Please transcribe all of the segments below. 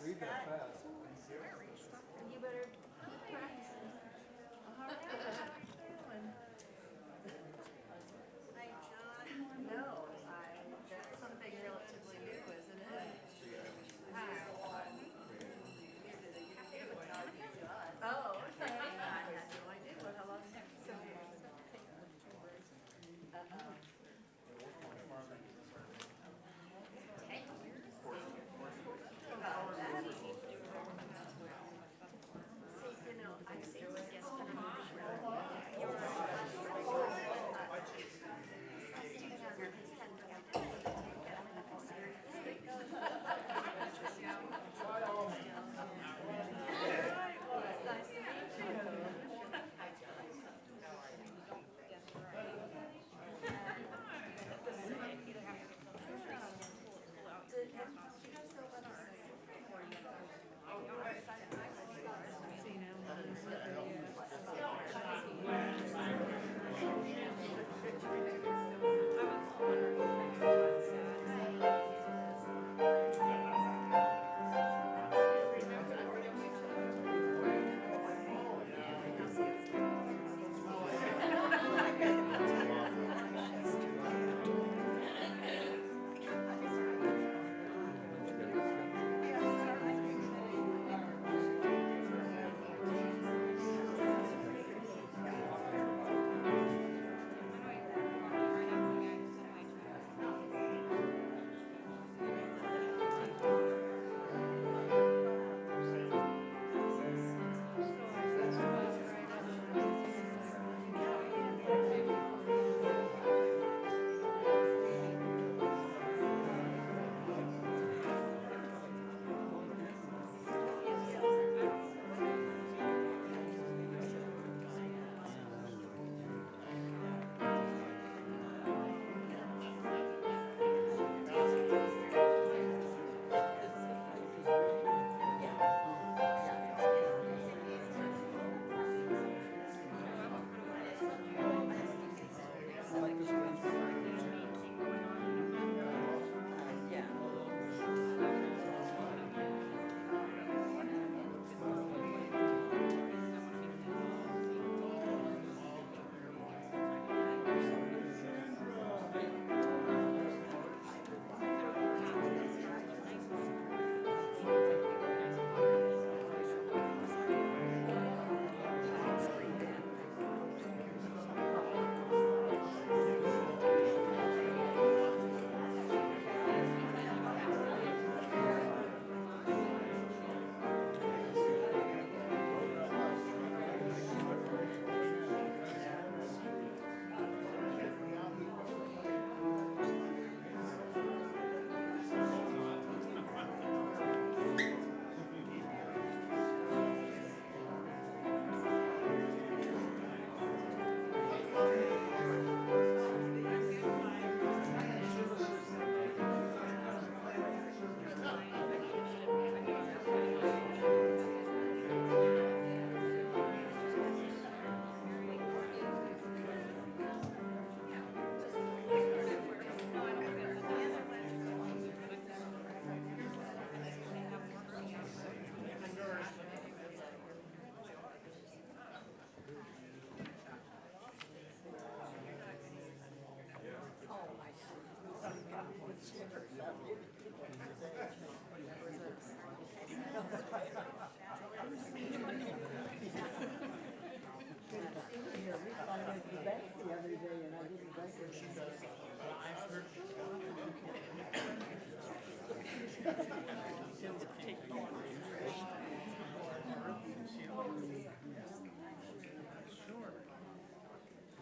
read that fast. You better keep practicing. All right. Hi, John. No, that's something relatively new, isn't it? Hi. Oh, okay. I had no idea what how long it took. Uh-oh. 10 years? Well, that's see, you know, I see what gets better. You're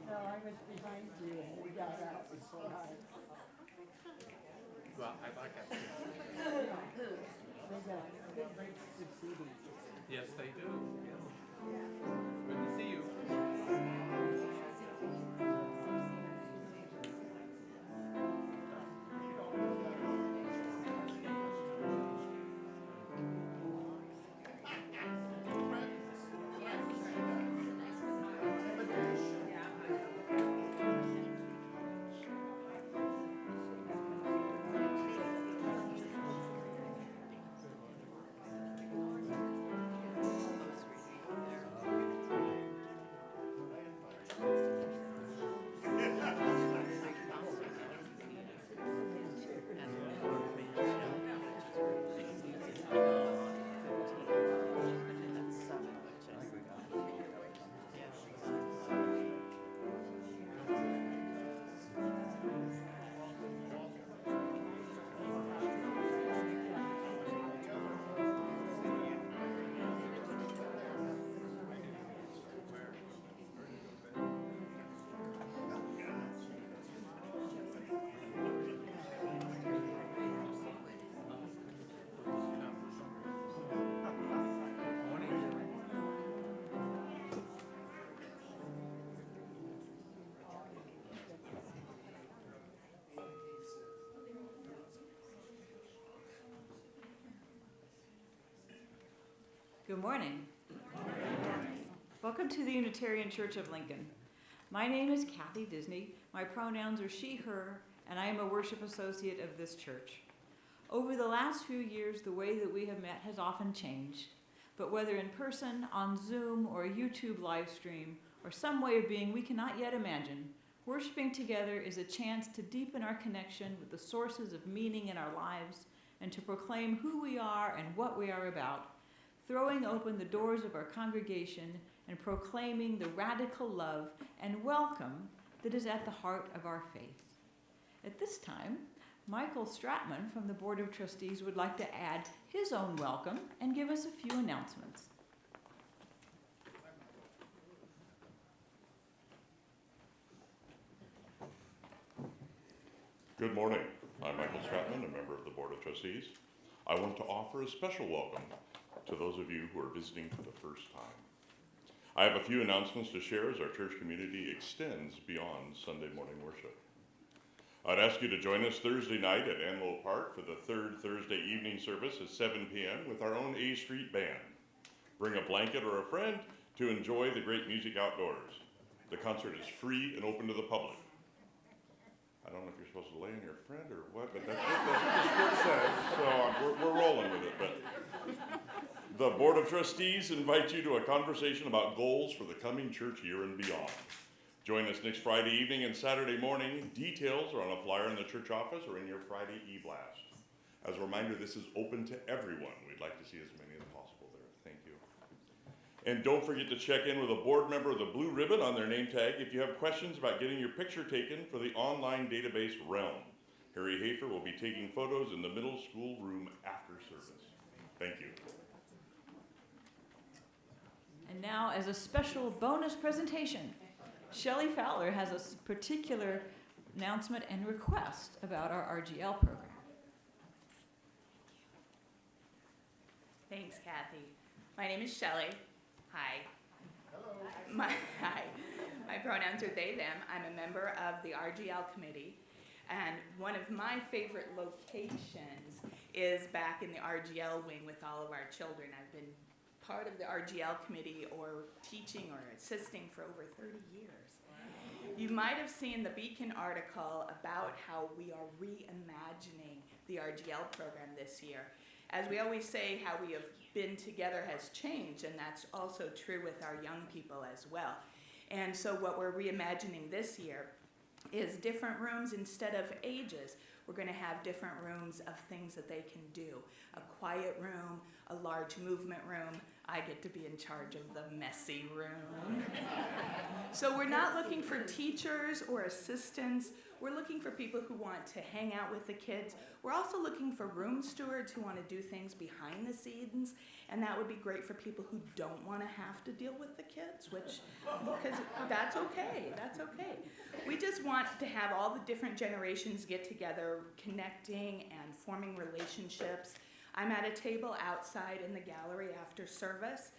No, I was behind you and we got out before I. Well, I like that. They got good rates succeeding. Yes, they do. Good to see you. Good morning. Welcome to the Unitarian Church of Lincoln. My name is Kathy Disney. My pronouns are she, her, and I am a worship associate of this church. Over the last few years, the way that we have met has often changed. But whether in person, on Zoom, or a YouTube live stream, or some way of being we cannot yet imagine, worshiping together is a chance to deepen our connection with the sources of meaning in our lives and to proclaim who we are and what we are about, throwing open the doors of our congregation and proclaiming the radical love and welcome that is at the heart of our faith. At this time, Michael Stratman from the Board of Trustees would like to add his own welcome and give us a few announcements. Good morning. I'm Michael Stratman, a member of the Board of Trustees. I want to offer a special welcome to those of you who are visiting for the first time. I have a few announcements to share as our church community extends beyond Sunday morning worship. I'd ask you to join us Thursday night at Antelope Park for the third Thursday evening service at 7 p.m. with our own A Street Band. Bring a blanket or a friend to enjoy the great music outdoors. The concert is free and open to the public. I don't know if you're supposed to lay on your friend or what, but that's what the script says, so we're rolling with it. But the Board of Trustees invites you to a conversation about goals for the coming church year and beyond. Join us next Friday evening and Saturday morning. Details are on a flyer in the church office or in your Friday e-blast. As a reminder, this is open to everyone. We'd like to see as many as possible there. Thank you. And don't forget to check in with a board member of the blue ribbon on their name tag if you have questions about getting your picture taken for the online database Realm. Harry Hafer will be taking photos in the middle school room after service. Thank you. And now, as a special bonus presentation, Shelley Fowler has a particular announcement and request about our RGL program. Thanks, Kathy. My name is Shelley. Hi. Hello. My pronouns are they, them. I'm a member of the RGL committee, and one of my favorite locations is back in the RGL wing with all of our children. I've been part of the RGL committee or teaching or assisting for over 30 years. You might have seen the Beacon article about how we are reimagining the RGL program this year. As we always say, how we have been together has changed, and that's also true with our young people as well. And so what we're reimagining this year is different rooms instead of ages. We're going to have different rooms of things that they can do. A quiet room, a large movement room. I get to be in charge of the messy room. So we're not looking for teachers or assistants. We're looking for people who want to hang out with the kids. We're also looking for room stewards who want to do things behind the scenes, and that would be great for people who don't want to have to deal with the kids, because that's okay, that's okay. We just want to have all the different generations get together, connecting and forming relationships. I'm at a table outside in the gallery after service.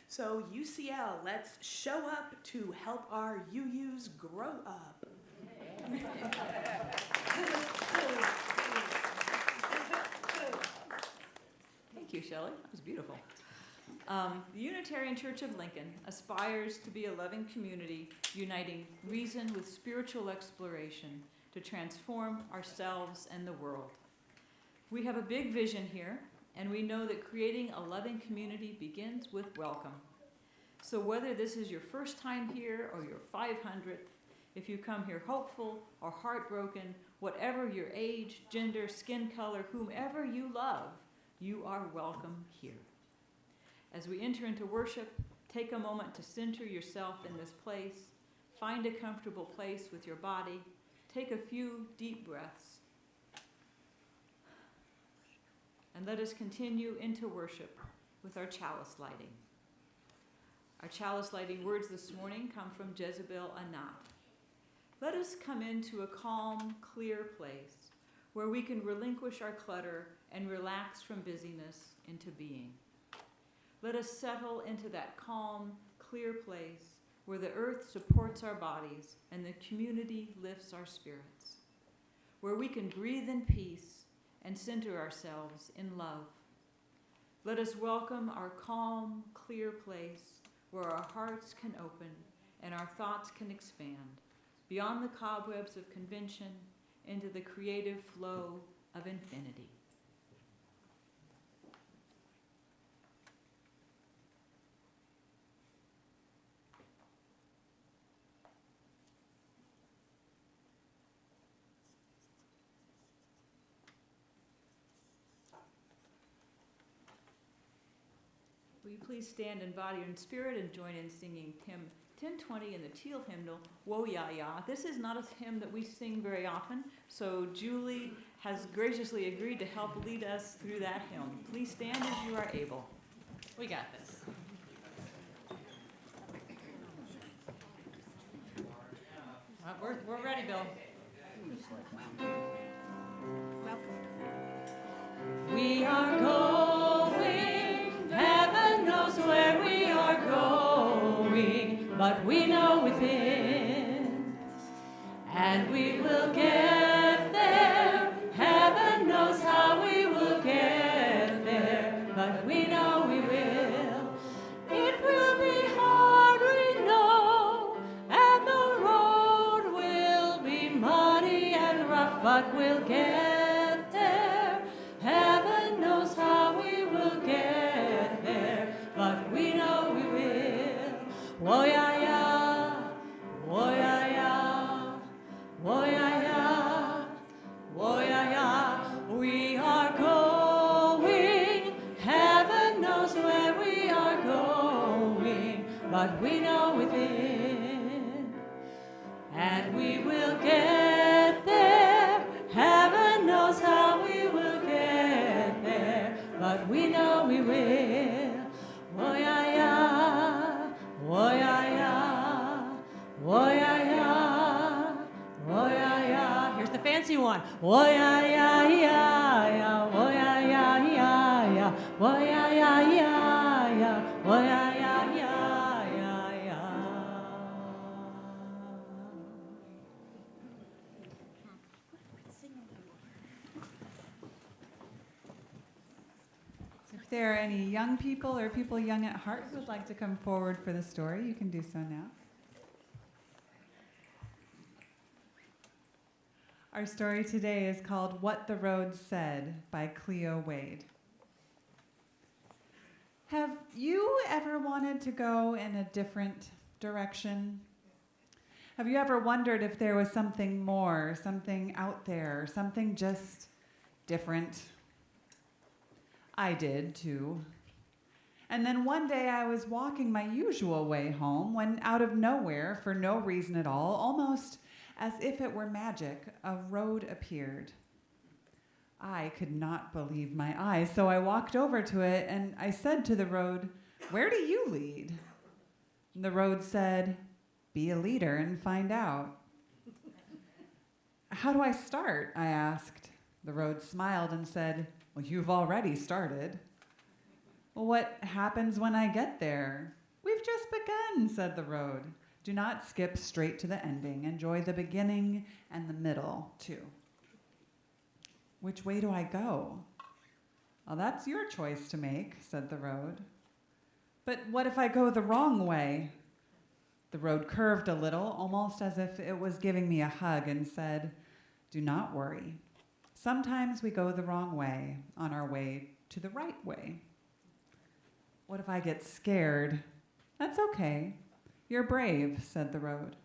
So UCL, let's show up to help our UUs grow up. Thank you, Shelley. That was beautiful. The Unitarian Church of Lincoln aspires to be a loving community uniting reason with spiritual exploration to transform ourselves and the world. We have a big vision here, and we know that creating a loving community begins with welcome. So whether this is your first time here or your 500th, if you come here hopeful or heartbroken, whatever your age, gender, skin color, whomever you love, you are welcome here. As we enter into worship, take a moment to center yourself in this place, find a comfortable place with your body, take a few deep breaths, and let us continue into worship with our chalice lighting. Our chalice lighting words this morning come from Jezebel Anat. Let us come into a calm, clear place where we can relinquish our clutter and relax from busyness into being. Let us settle into that calm, clear place where the earth supports our bodies and the community lifts our spirits, where we can breathe in peace and center ourselves in love. Let us welcome our calm, clear place where our hearts can open and our thoughts can expand beyond the cobwebs of convention into the creative flow of infinity. Will you please stand in body and spirit and join in singing hymn 1020 in the Teal hymnal, Wo Ya Ya. This is not a hymn that we sing very often, so Julie has graciously agreed to help lead us through that hymn. Please stand as you are able. We got this. We're ready, Bill. We are going, heaven knows where we are going, but we know within, and we will get there. Heaven knows how we will get there, but we know we will. It will be hard, we know, and the road will be muddy and rough, but we'll get there. Heaven knows how we will get there, but we know we will. Wo ya ya, wo ya ya, wo ya ya, wo ya ya. We are going, heaven knows where we are going, but we know within, and we will get there. Heaven knows how we will get there, but we know we will. Wo ya ya, wo ya ya, wo ya ya, wo ya ya. Here's the fancy one. Wo ya ya ya ya, wo ya ya ya ya, wo ya ya ya ya, wo ya ya ya ya ya. If there are any young people or people young at heart who would like to come forward for the story, you can do so now. Our story today is called What the Road Said by Cleo Wade. Have you ever wanted to go in a different direction? Have you ever wondered if there was something more, something out there, something just different? I did too. And then one day I was walking my usual way home when out of nowhere, for no reason at all, almost as if it were magic, a road appeared. I could not believe my eyes, so I walked over to it and I said to the road, "Where do you lead?" And the road said, "Be a leader and find out." "How do I start?" I asked. The road smiled and said, "Well, you've already started." "Well, what happens when I get there?" "We've just begun," said the road. "Do not skip straight to the ending. Enjoy the beginning and the middle, too." "Which way do I go?" "Well, that's your choice to make," said the road. "But what if I go the wrong way?" The road curved a little, almost as if it was giving me a hug, and said, "Do not worry. Sometimes we go the wrong way on our way to the right way." "What if I get scared?" "That's okay. You're brave," said the road.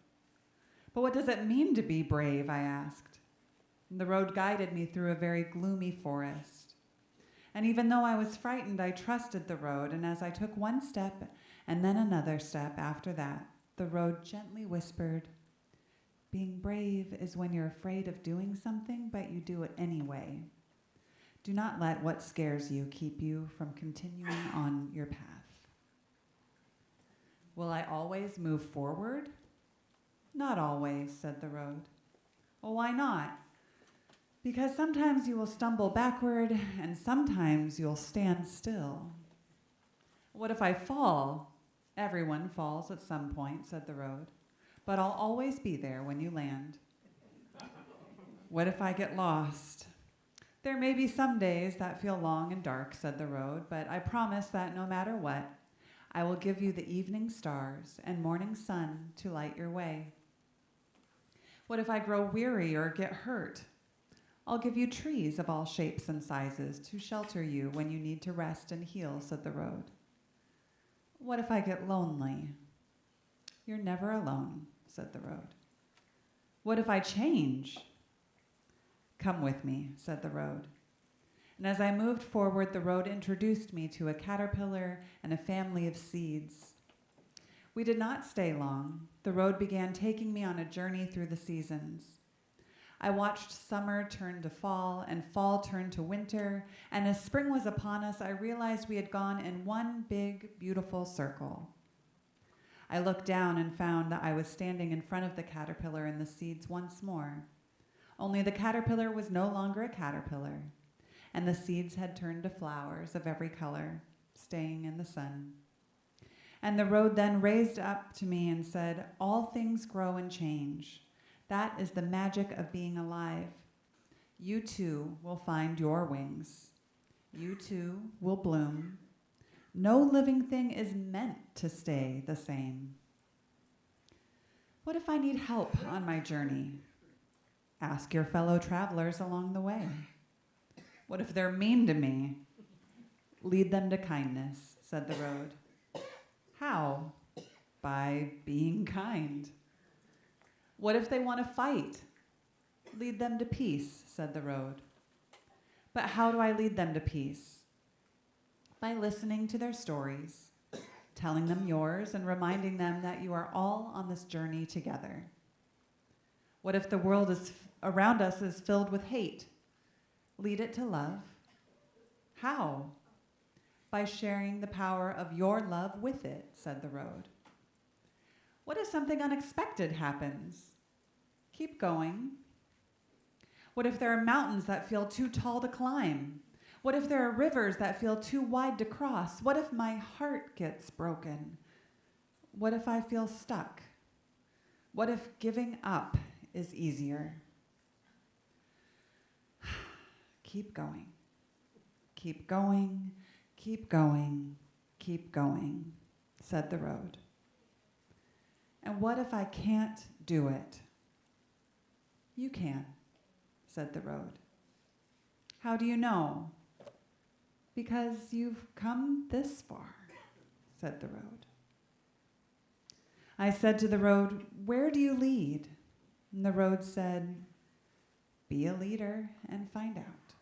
"But what does it mean to be brave?" I asked. And the road guided me through a very gloomy forest. And even though I was frightened, I trusted the road, and as I took one step and then another step after that, the road gently whispered, "Being brave is when you're afraid of doing something, but you do it anyway. Do not let what scares you keep you from continuing on your path." "Will I always move forward?" "Not always," said the road. "Well, why not?" "Because sometimes you will stumble backward, and sometimes you'll stand still." "What if I fall?" "Everyone falls at some point," said the road. "But I'll always be there when you land." "What if I get lost?" There may be some days that feel long and dark, said the road, but I promise that no matter what, I will give you the evening stars and morning sun to light your way. What if I grow weary or get hurt? I'll give you trees of all shapes and sizes to shelter you when you need to rest and heal, said the road. What if I get lonely? You're never alone, said the road. What if I change? Come with me, said the road. And as I moved forward, the road introduced me to a caterpillar and a family of seeds. We did not stay long. The road began taking me on a journey through the seasons. I watched summer turn to fall and fall turn to winter, and as spring was upon us, I realized we had gone in one big, beautiful circle. I looked down and found that I was standing in front of the caterpillar and the seeds once more. Only the caterpillar was no longer a caterpillar, and the seeds had turned to flowers of every color, staying in the sun. And the road then raised up to me and said, "All things grow and change. That is the magic of being alive. You too will find your wings. You too will bloom. No living thing is meant to stay the same." What if I need help on my journey? Ask your fellow travelers along the way. What if they're mean to me? Lead them to kindness, said the road. How? By being kind. What if they want to fight? Lead them to peace, said the road. But how do I lead them to peace? By listening to their stories, telling them yours, and reminding them that you are all on this journey together. What if the world around us is filled with hate? Lead it to love. How? By sharing the power of your love with it, said the road. What if something unexpected happens? Keep going. What if there are mountains that feel too tall to climb? What if there are rivers that feel too wide to cross? What if my heart gets broken? What if I feel stuck? What if giving up is easier? Keep going. Keep going. Keep going. Keep going, said the road. And what if I can't do it? You can, said the road. How do you know? Because you've come this far, said the road. I said to the road, "Where do you lead?" And the road said, "Be a leader and find out."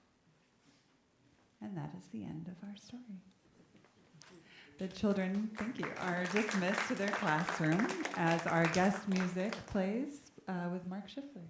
And that is the end of our story. The children, thank you, are dismissed to their classroom as our guest music plays with Mark Schiffler.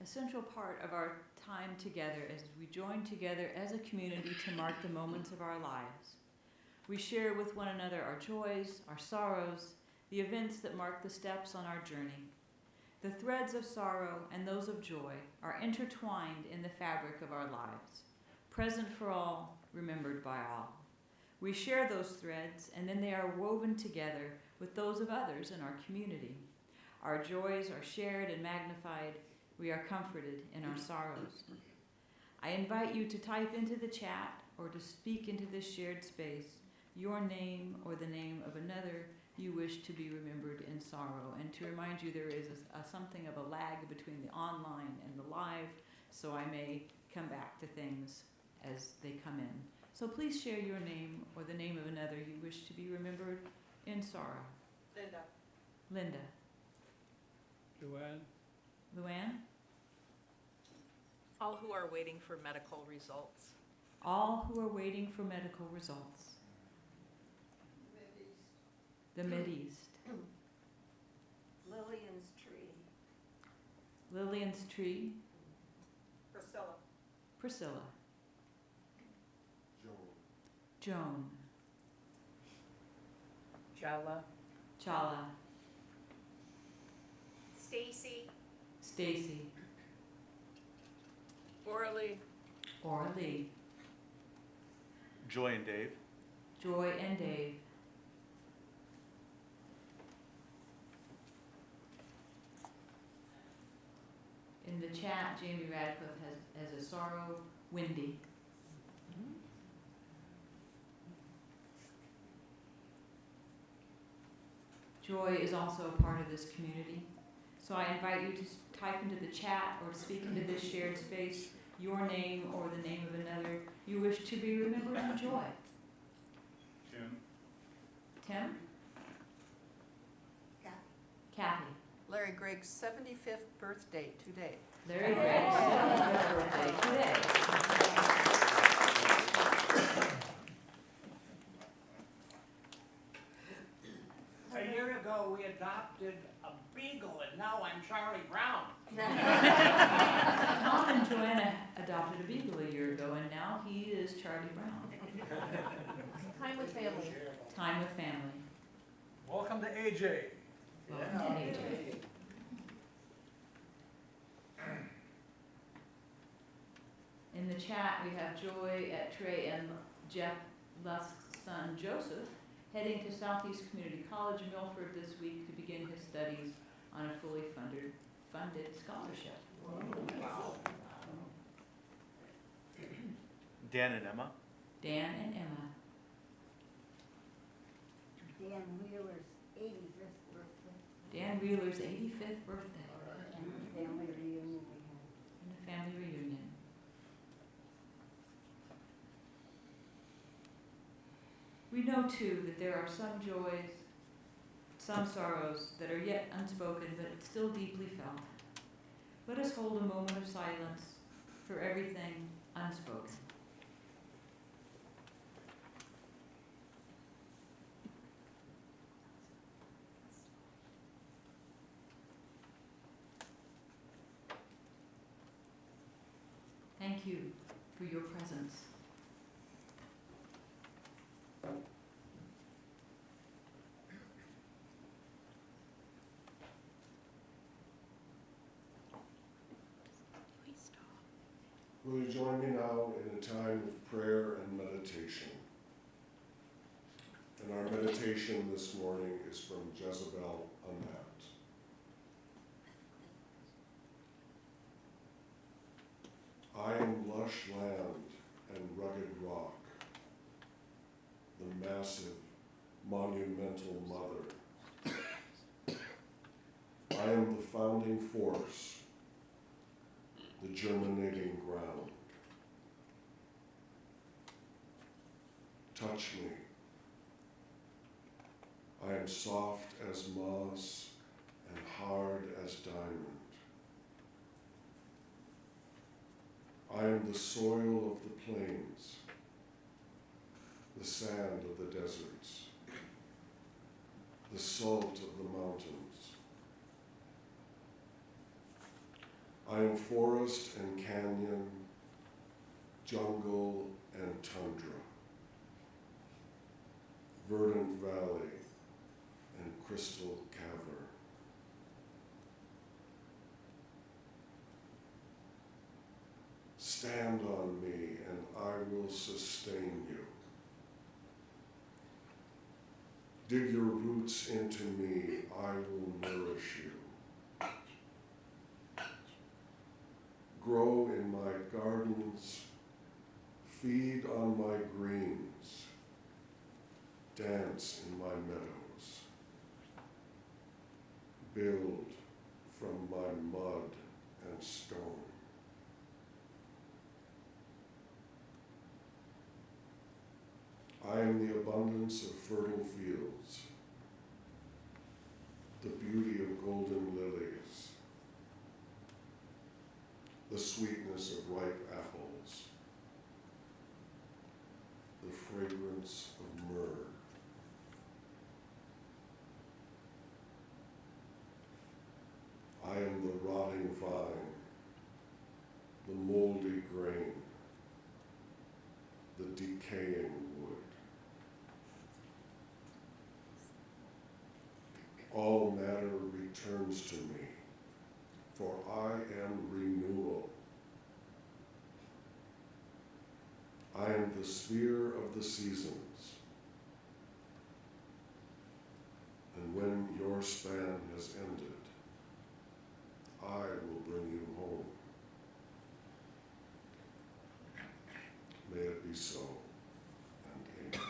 a central part of our time together as we join together as a community to mark the moments of our lives. We share with one another our joys, our sorrows, the events that mark the steps on our journey. The threads of sorrow and those of joy are intertwined in the fabric of our lives, present for all, remembered by all. We share those threads, and then they are woven together with those of others in our community. Our joys are shared and magnified. We are comforted in our sorrows. I invite you to type into the chat or to speak into this shared space your name or the name of another you wish to be remembered in sorrow. And to remind you, there is something of a lag between the online and the live, so I may come back to things as they come in. So please share your name or the name of another you wish to be remembered in sorrow. Linda. Linda. Joanne? Luann? All who are waiting for medical results. All who are waiting for medical results. The Mideast. Lillian's tree. Lillian's tree. Priscilla. Priscilla. Joan. Jala. Chala. Stacy. Stacy. Orly. Orly. Joy and Dave? Joy and Dave. In the chat, Jamie Radcliffe has a sorrow, Wendy. Joy is also a part of this community. So I invite you to type into the chat or to speak into this shared space your name or the name of another you wish to be remembered in joy. Tim? Tim? Kathy. Larry Gregg's 75th birthday today. Larry Gregg's 75th birthday today. A year ago, we adopted a beagle, and now I'm Charlie Brown. Tom and Joanna adopted a beagle a year ago, and now he is Charlie Brown. Time with family. Time with family. Welcome to AJ. Welcome to AJ. In the chat, we have Joy at Trey and Jeff Lusk's son Joseph heading to Southeast Community College in Milford this week to begin his studies on a fully funded scholarship. Wow. Dan and Emma? Dan and Emma. Dan Wheeler's 85th birthday. Dan Wheeler's 85th birthday And the family reunion we had. and a family reunion. We know too that there are some joys, some sorrows that are yet unspoken but still deeply felt. Let us hold a moment of silence for everything unspoken. Thank you for your presence. Will you join me now in a time of prayer and meditation? And our meditation this morning is from Jezebel Unmapped. I am lush land and rugged rock, the massive, monumental mother. I am the founding force, the germinating ground. Touch me. I am soft as moss and hard as diamond. I am the soil of the plains, the sand of the deserts, the salt of the mountains. I am forest and canyon, jungle and tundra, verdant valley and crystal cavern. Stand on me and I will sustain you. Dig your roots into me, I will nourish you. Grow in my gardens, feed on my greens, dance in my meadows, build from my mud and stone. I am the abundance of fertile fields, the beauty of golden lilies, the sweetness of ripe apples, the fragrance of myrrh. I am the rotting vine, the moldy grain, the decaying wood. All matter returns to me, for I am renewal. I am the sphere of the seasons, and when your span has ended, I will bring you home. May it be so, and amen.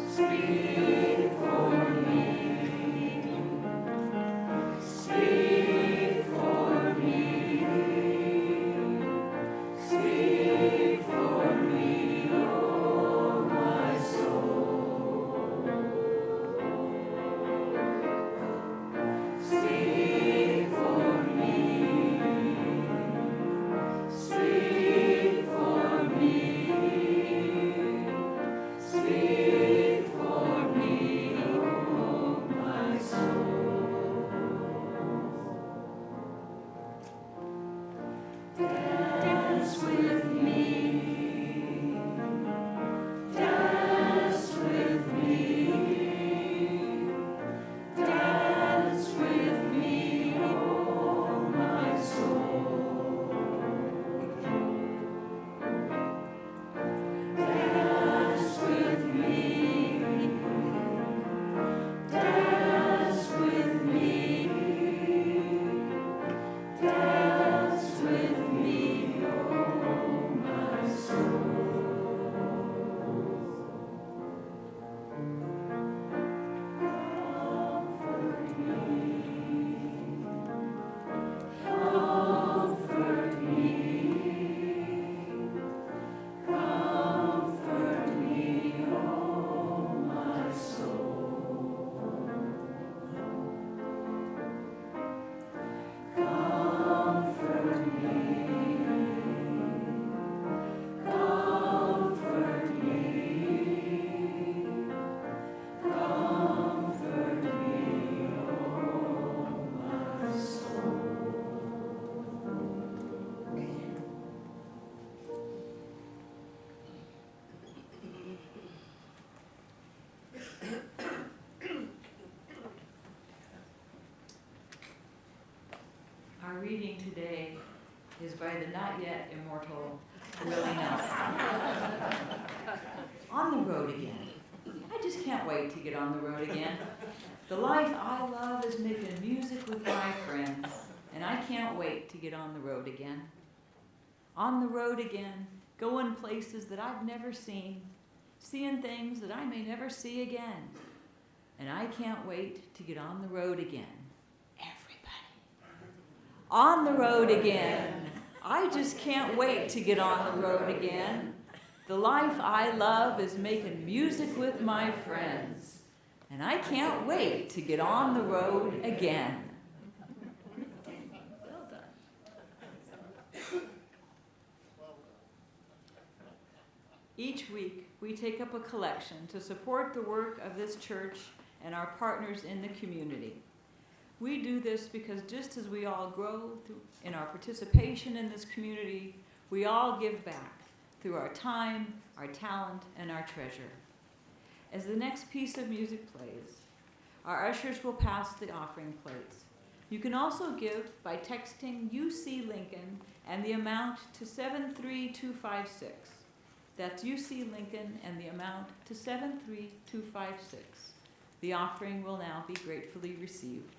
Speak for me. reading today is by the not yet immortal Willie Nelson. On the road again. I just can't wait to get on the road again. The life I love is making music with my friends, and I can't wait to get on the road again. On the road again, going places that I've never seen, seeing things that I may never see again. And I can't wait to get on the road again. On the road again. I just can't wait to get on the road again. The life I love is making music with my friends. And I can't wait to get on the road again. Well done. Each week, we take up a collection to support the work of this church and our partners in the community. We do this because just as we all grow in our participation in this community, we all give back through our time, our talent, and our treasure. As the next piece of music plays, our ushers will pass the offering plates. You can also give by texting UC Lincoln and the amount to 73256. That's UC Lincoln and the amount to 73256. The offering will now be gratefully received.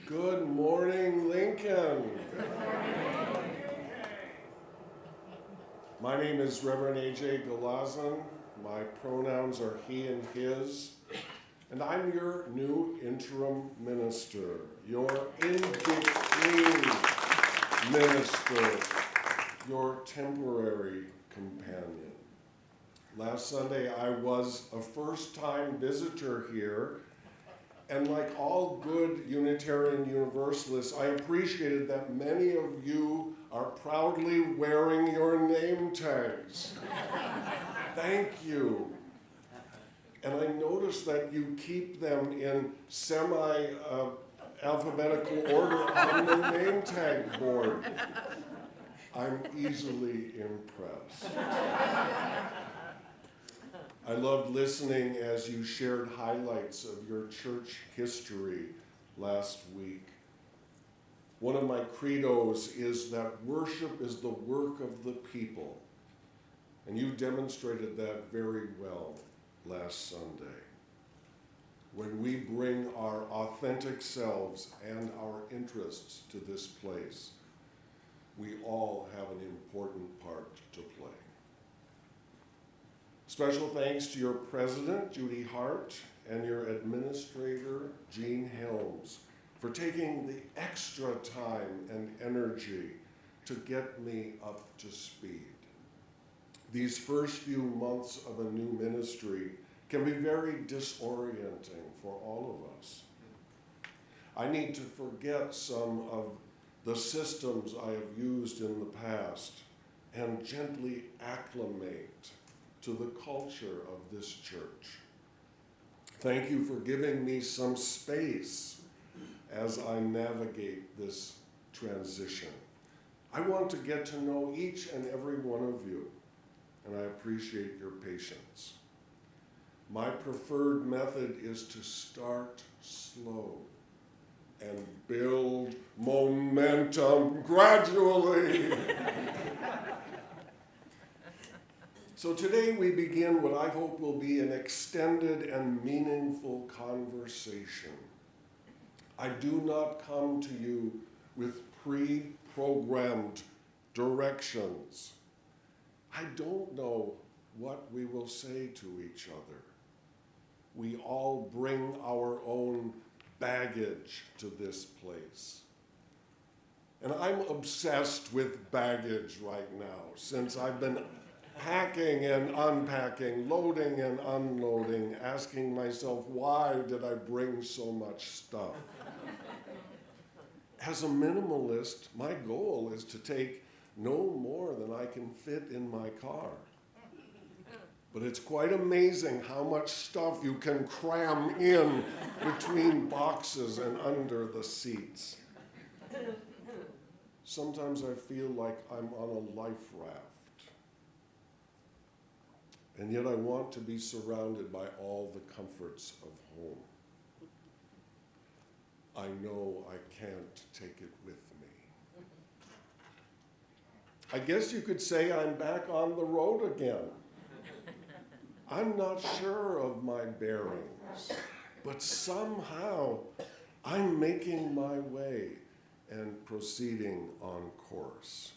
Good morning, Lincoln. My name is Reverend A.J. Galazan. My pronouns are he and his. And I'm your new interim minister, your in-between minister. your temporary companion. Last Sunday, I was a first-time visitor here, and like all good Unitarian Universalists, I appreciated that many of you are proudly wearing your name tags. Thank you. And I noticed that you keep them in semi-alphabetical order on the name tag board. I'm easily impressed. I loved listening as you shared highlights of your church history last week. One of my credos is that worship is the work of the people, and you demonstrated that very well last Sunday. When we bring our authentic selves and our interests to this place, we all have an important part to play. Special thanks to your president, Judy Hart, and your administrator, Jean Helms, for taking the extra time and energy to get me up to speed. These first few months of a new ministry can be very disorienting for all of us. I need to forget some of the systems I have used in the past and gently acclimate to the culture of this church. Thank you for giving me some space as I navigate this transition. I want to get to know each and every one of you, and I appreciate your patience. My preferred method is to start slow and build momentum gradually. So today we begin what I hope will be an extended and meaningful conversation. I do not come to you with pre-programmed directions. I don't know what we will say to each other. We all bring our own baggage to this place. And I'm obsessed with baggage right now, since I've been packing and unpacking, loading and unloading, asking myself, why did I bring so much stuff? As a minimalist, my goal is to take no more than I can fit in my car. But it's quite amazing how much stuff you can cram in between boxes and under the seats. Sometimes I feel like I'm on a life raft. And yet I want to be surrounded by all the comforts of home. I know I can't take it with me. I guess you could say I'm back on the road again. I'm not sure of my bearings, but somehow I'm making my way and proceeding on course.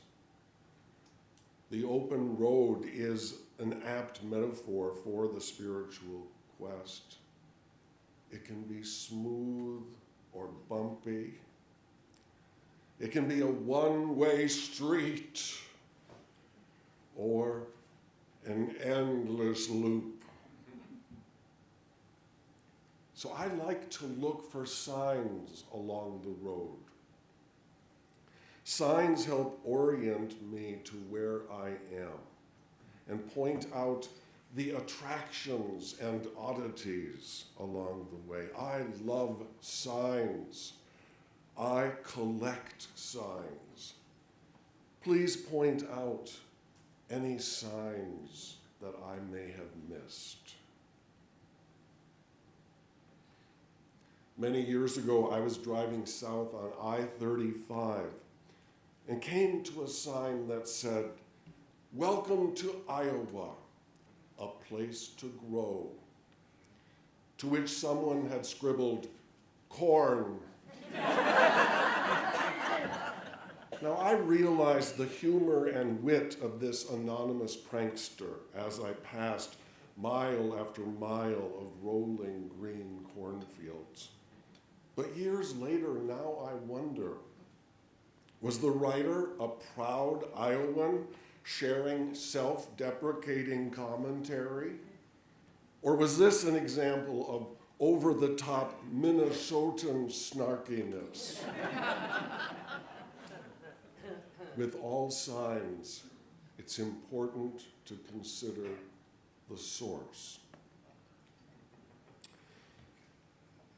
The open road is an apt metaphor for the spiritual quest. It can be smooth or bumpy. It can be a one-way street or an endless loop. So I like to look for signs along the road. Signs help orient me to where I am and point out the attractions and oddities along the way. I love signs. I collect signs. Please point out any signs that I may have missed. Many years ago, I was driving south on I-35 and came to a sign that said, "Welcome to Iowa, a place to grow," to which someone had scribbled, "corn." Now, I realized the humor and wit of this anonymous prankster as I passed mile after mile of rolling green cornfields. But years later, now I wonder, Was the writer a proud Iowan sharing self-deprecating commentary? Or was this an example of over-the-top Minnesotan snarkiness? With all signs, it's important to consider the source.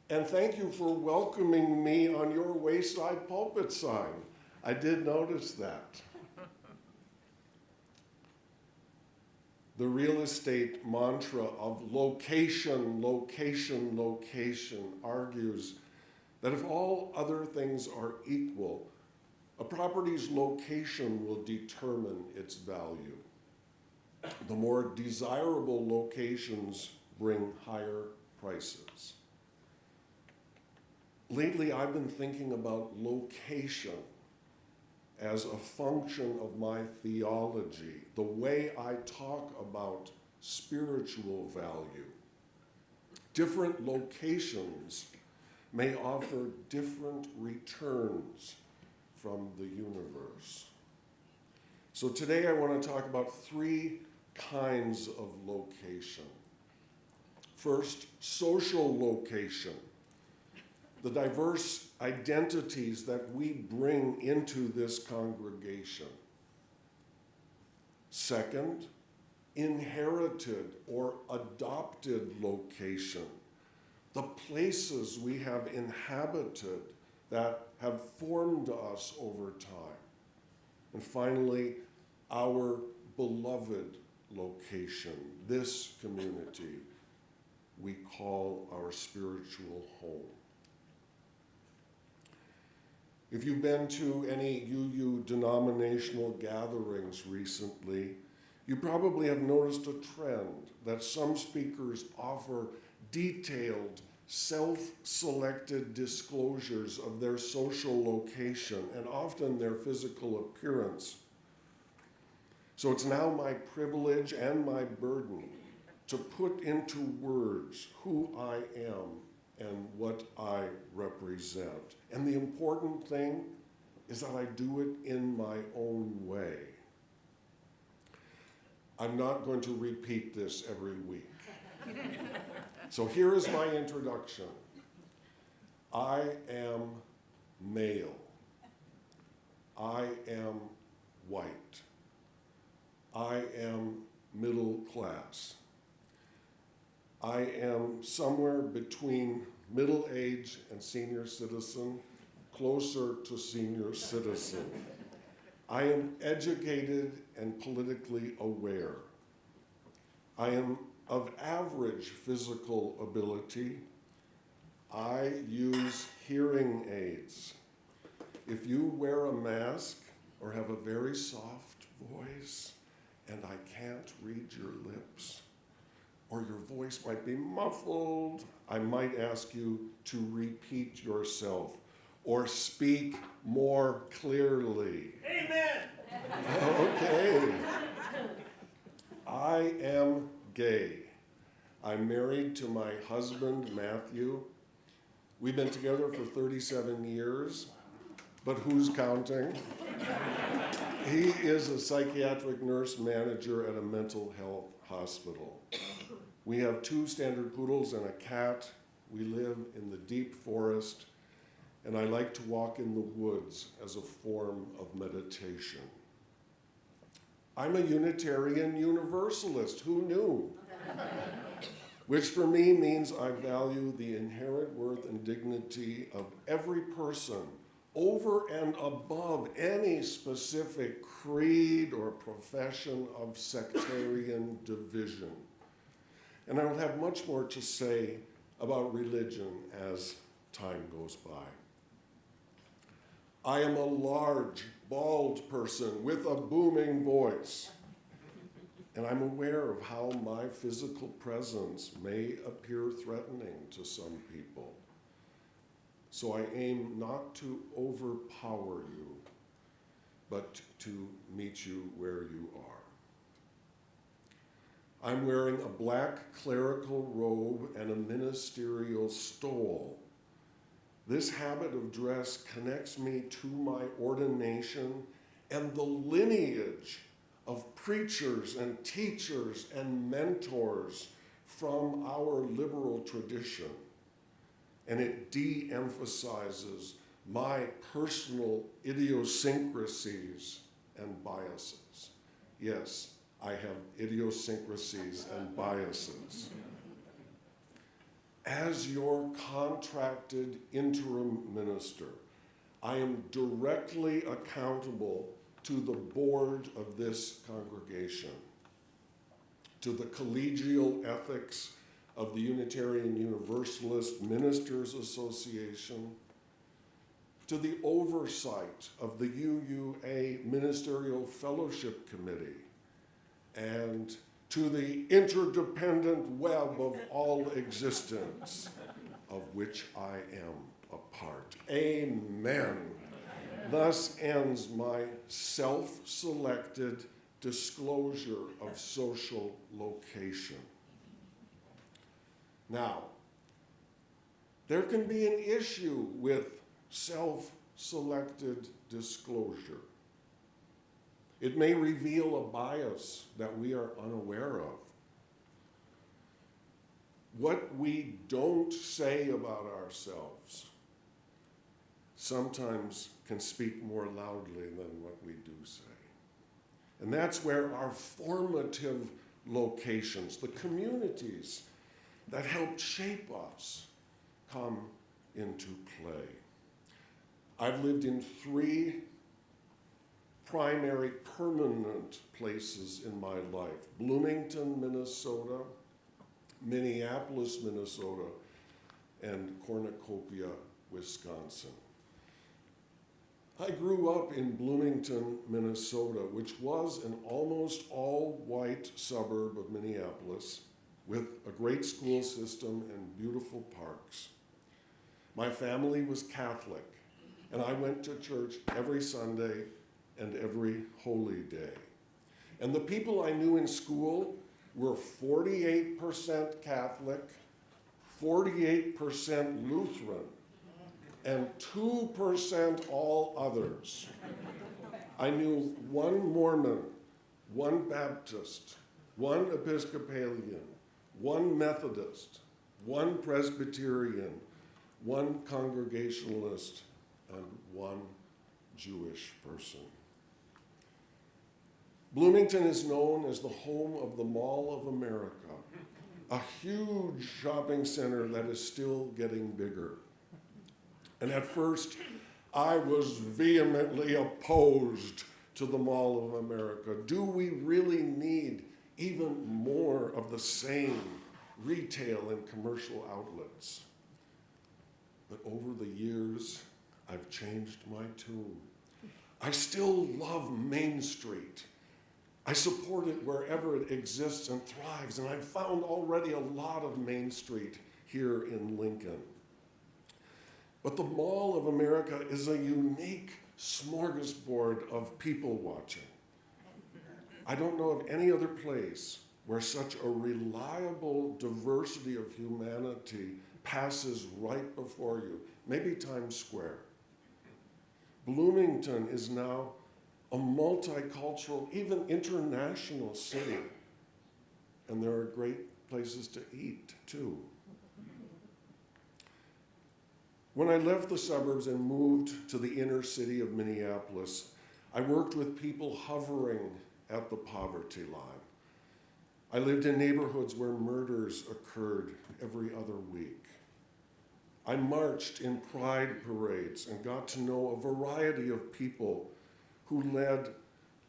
And thank you for welcoming me on your wayside pulpit sign. I did notice that. The real estate mantra of location, location, location argues that if all other things are equal, a property's location will determine its value. The more desirable locations bring higher prices. Lately, I've been thinking about location as a function of my theology, the way I talk about spiritual value. Different locations may offer different returns from the universe. So today I want to talk about three kinds of location. First, social location. The diverse identities that we bring into this congregation. Second, inherited or adopted location. The places we have inhabited that have formed us over time. And finally, our beloved location, this community we call our spiritual home. If you've been to any UU denominational gatherings recently, you probably have noticed a trend that some speakers offer detailed, self-selected disclosures of their social location and often their physical appearance. So it's now my privilege and my burden to put into words who I am and what I represent. And the important thing is that I do it in my own way. I'm not going to repeat this every week. So here is my introduction. I am male. I am white. I am middle class. I am somewhere between middle age and senior citizen, closer to senior citizen. I am educated and politically aware. I am of average physical ability. I use hearing aids. If you wear a mask or have a very soft voice and I can't read your lips, or your voice might be muffled, I might ask you to repeat yourself or speak more clearly. Amen. Okay. I am gay. I'm married to my husband, Matthew. We've been together for 37 years, but who's counting? He is a psychiatric nurse manager at a mental health hospital. We have 2 standard poodles and a cat. We live in the deep forest, and I like to walk in the woods as a form of meditation. I'm a Unitarian Universalist. Who knew? Which for me means I value the inherent worth and dignity of every person over and above any specific creed or profession of sectarian division. And I will have much more to say about religion as time goes by. I am a large, bald person with a booming voice. And I'm aware of how my physical presence may appear threatening to some people. So I aim not to overpower you, but to meet you where you are. I'm wearing a black clerical robe and a ministerial stole. This habit of dress connects me to my ordination and the lineage of preachers and teachers and mentors from our liberal tradition. And it de-emphasizes my personal idiosyncrasies and biases. Yes, I have idiosyncrasies and biases. As your contracted interim minister, I am directly accountable to the board of this congregation, to the collegial ethics of the Unitarian Universalist Ministers Association, to the oversight of the UUA Ministerial Fellowship Committee, and to the interdependent web of all existence, of which I am a part. Amen. Thus ends my self-selected disclosure of social location. Now, there can be an issue with self-selected disclosure. It may reveal a bias that we are unaware of. What we don't say about ourselves sometimes can speak more loudly than what we do say. And that's where our formative locations, the communities that helped shape us, come into play. I've lived in 3 primary permanent places in my life: Bloomington, Minnesota, Minneapolis, Minnesota, and Cornucopia, Wisconsin. I grew up in Bloomington, Minnesota, which was an almost all-white suburb of Minneapolis with a great school system and beautiful parks. My family was Catholic, and I went to church every Sunday and every holy day. And the people I knew in school were 48% Catholic, 48% Lutheran, and 2% all others. I knew 1 Mormon, 1 Baptist, 1 Episcopalian, 1 Methodist, 1 Presbyterian, 1 Congregationalist, and 1 Jewish person. Bloomington is known as the home of the Mall of America, a huge shopping center that is still getting bigger. And at first, I was vehemently opposed to the Mall of America. Do we really need even more of the same retail and commercial outlets? But over the years, I've changed my tune. I still love Main Street. I support it wherever it exists and thrives, and I've found already a lot of Main Street here in Lincoln. But the Mall of America is a unique smorgasbord of people watching. I don't know of any other place where such a reliable diversity of humanity passes right before you. Maybe Times Square. Bloomington is now a multicultural, even international city. And there are great places to eat, too. When I left the suburbs and moved to the inner city of Minneapolis, I worked with people hovering at the poverty line. I lived in neighborhoods where murders occurred every other week. I marched in pride parades and got to know a variety of people who led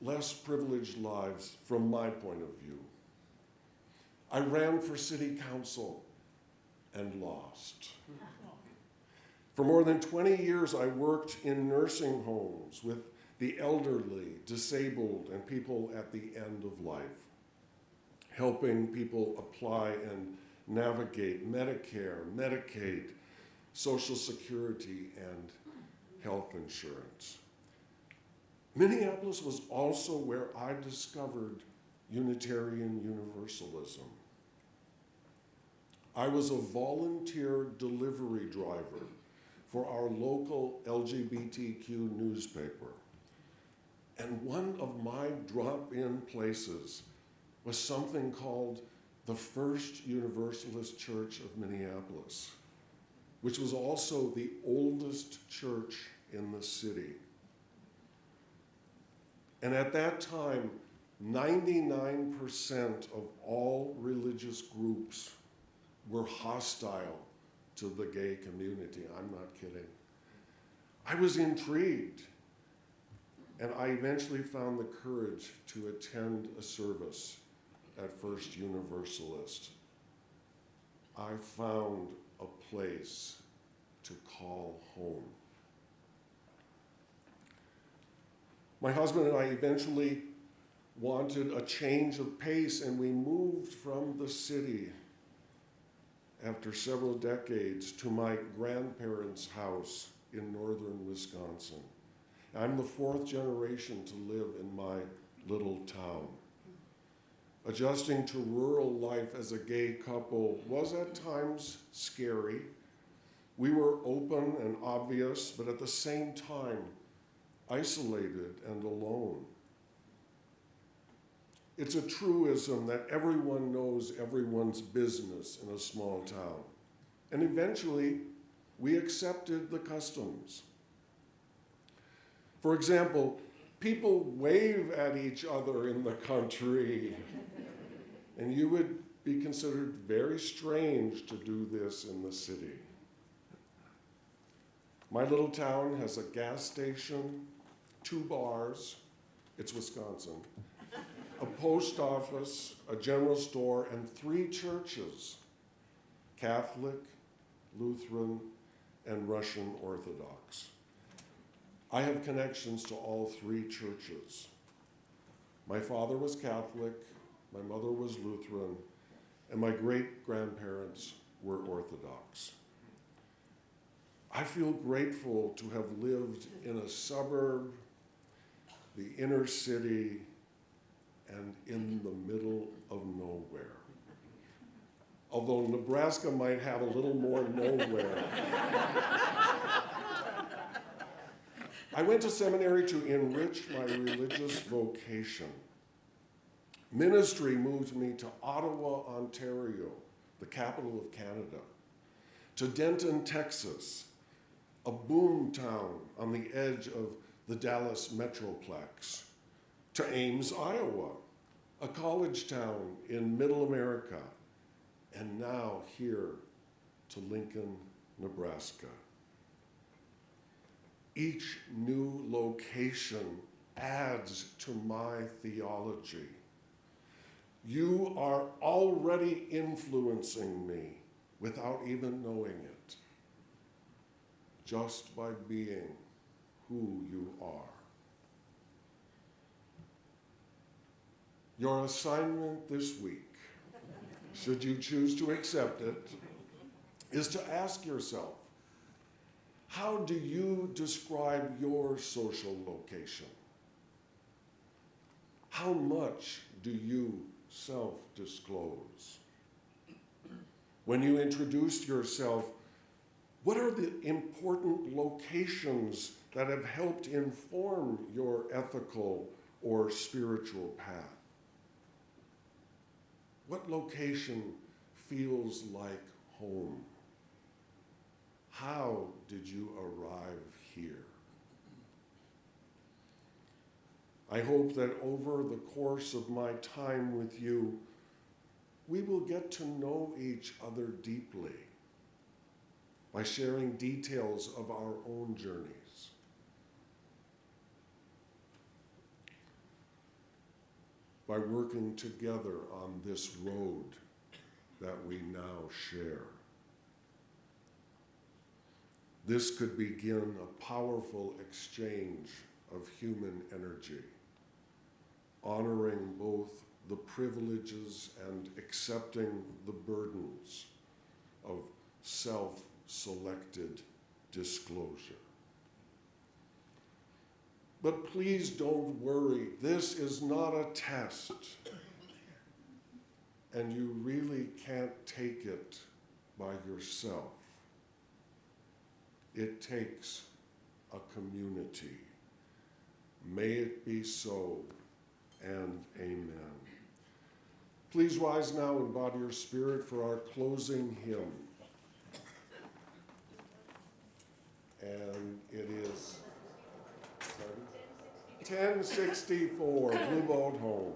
less privileged lives from my point of view. I ran for city council and lost. For more than 20 years, I worked in nursing homes with the elderly, disabled, and people at the end of life, helping people apply and navigate Medicare, Medicaid, Social Security, and health insurance. Minneapolis was also where I discovered Unitarian Universalism. I was a volunteer delivery driver for our local LGBTQ newspaper. And one of my drop-in places was something called the First Universalist Church of Minneapolis, which was also the oldest church in the city. And at that time, 99% of all religious groups were hostile to the gay community. I'm not kidding. I was intrigued, and I eventually found the courage to attend a service at First Universalist. I found a place to call home. My husband and I eventually wanted a change of pace, and we moved from the city after several decades to my grandparents' house in northern Wisconsin. I'm the fourth generation to live in my little town. Adjusting to rural life as a gay couple was at times scary. We were open and obvious, but at the same time, isolated and alone. It's a truism that everyone knows everyone's business in a small town. And eventually, we accepted the customs. For example, people wave at each other in the country, and you would be considered very strange to do this in the city. My little town has a gas station, 2 bars, it's Wisconsin, a post office, a general store, and 3 churches, Catholic, Lutheran, and Russian Orthodox. I have connections to all 3 churches. My father was Catholic, my mother was Lutheran, and my great-grandparents were Orthodox. I feel grateful to have lived in a suburb, the inner city, and in the middle of nowhere. Although Nebraska might have a little more nowhere. I went to seminary to enrich my religious vocation. Ministry moved me to Ottawa, Ontario, the capital of Canada, to Denton, Texas, a boom town on the edge of the Dallas Metroplex, to Ames, Iowa, a college town in Middle America, and now here to Lincoln, Nebraska. Each new location adds to my theology. You are already influencing me without even knowing it, just by being who you are. Your assignment this week, should you choose to accept it, is to ask yourself, how do you describe your social location? How much do you self-disclose? When you introduce yourself, what are the important locations that have helped inform your ethical or spiritual path? What location feels like home? How did you arrive here? I hope that over the course of my time with you, we will get to know each other deeply by sharing details of our own journeys. By working together on this road that we now share. This could begin a powerful exchange of human energy, honoring both the privileges and accepting the burdens of self-selected disclosure. But please don't worry, this is not a test, and you really can't take it by yourself. it takes a community. May it be so, and amen. Please rise now in body or spirit for our closing hymn. And it is 1064, Blue Boat Home.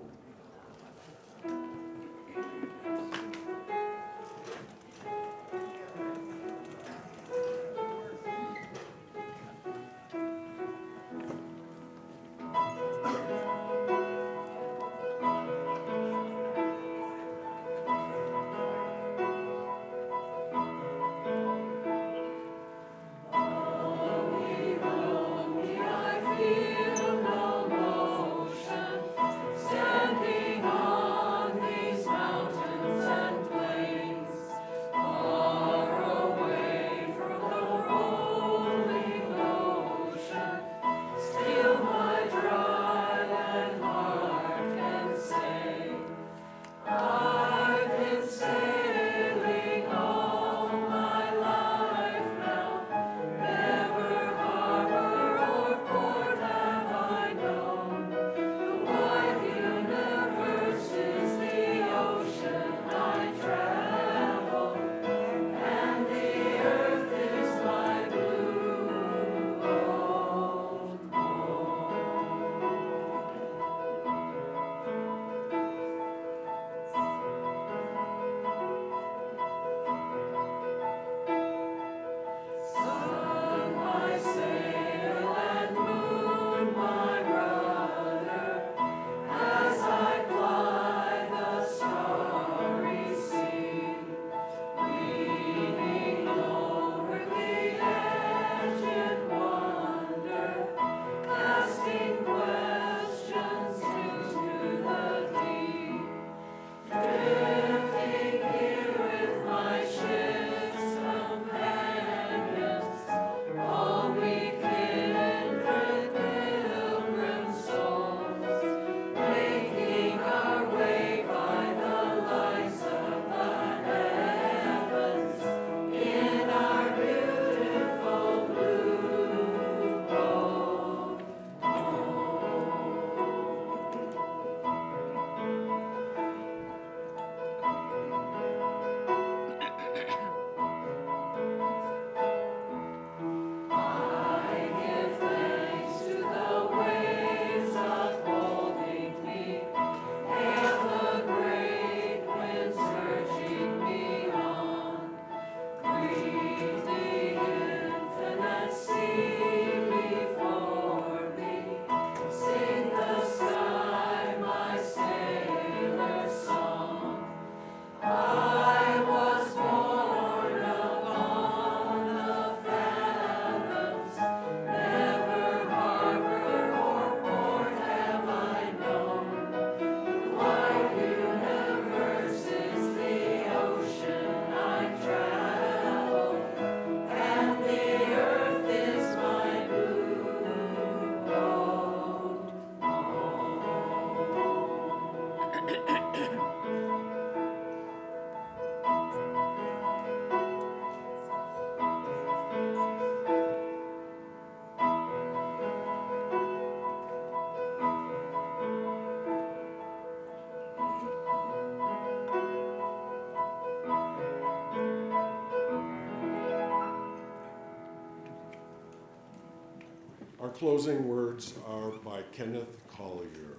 Our closing words are by Kenneth Collier.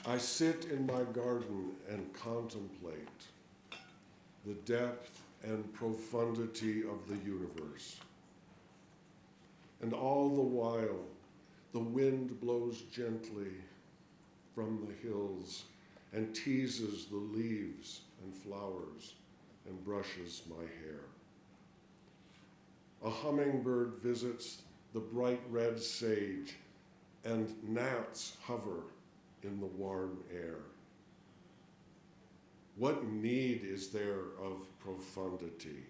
I sit in my garden and contemplate the depth and profundity of the universe. And all the while, the wind blows gently from the hills and teases the leaves and flowers and brushes my hair. A hummingbird visits the bright red sage, and gnats hover in the warm air. What need is there of profundity?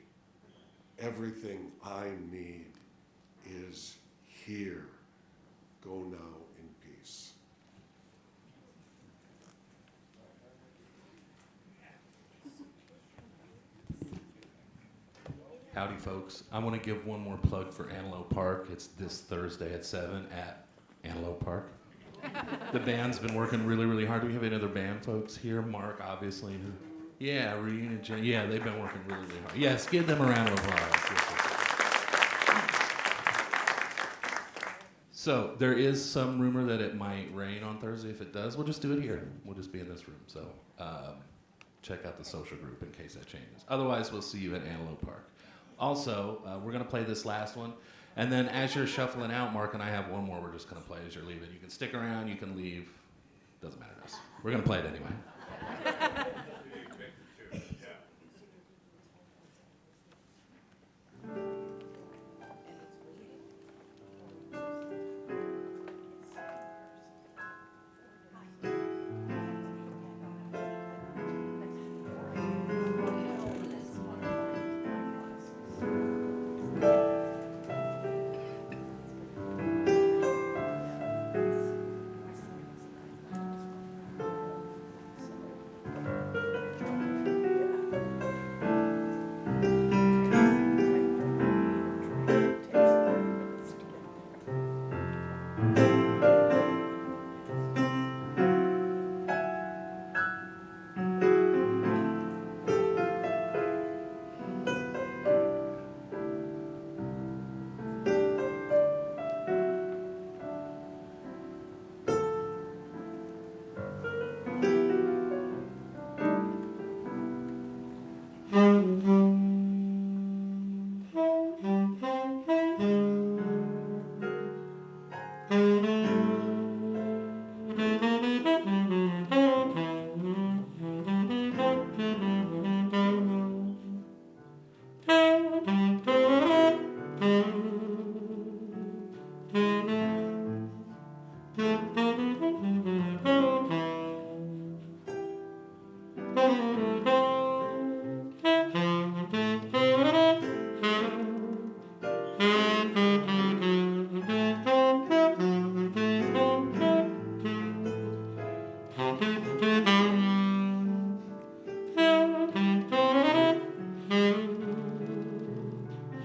Everything I need is here. Go now in peace. Howdy, folks. I want to give one more plug for Antelope Park. It's this Thursday at 7 at Antelope Park. The band's been working really, really hard. Do we have any other band folks here? Mark, obviously. Yeah, Reunion. Yeah, they've been working really, really hard. Yes, give them a round of applause. Yes, yes. So there is some rumor that it might rain on Thursday. If it does, we'll just do it here. We'll just be in this room. So check out the social group in case that changes. Otherwise, we'll see you at Antelope Park. Also, we're going to play this last one. And then as you're shuffling out, Mark and I have one more we're just going to play as you're leaving. You can stick around, you can leave. Doesn't matter to us. We're going to play it anyway.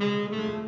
Thank you.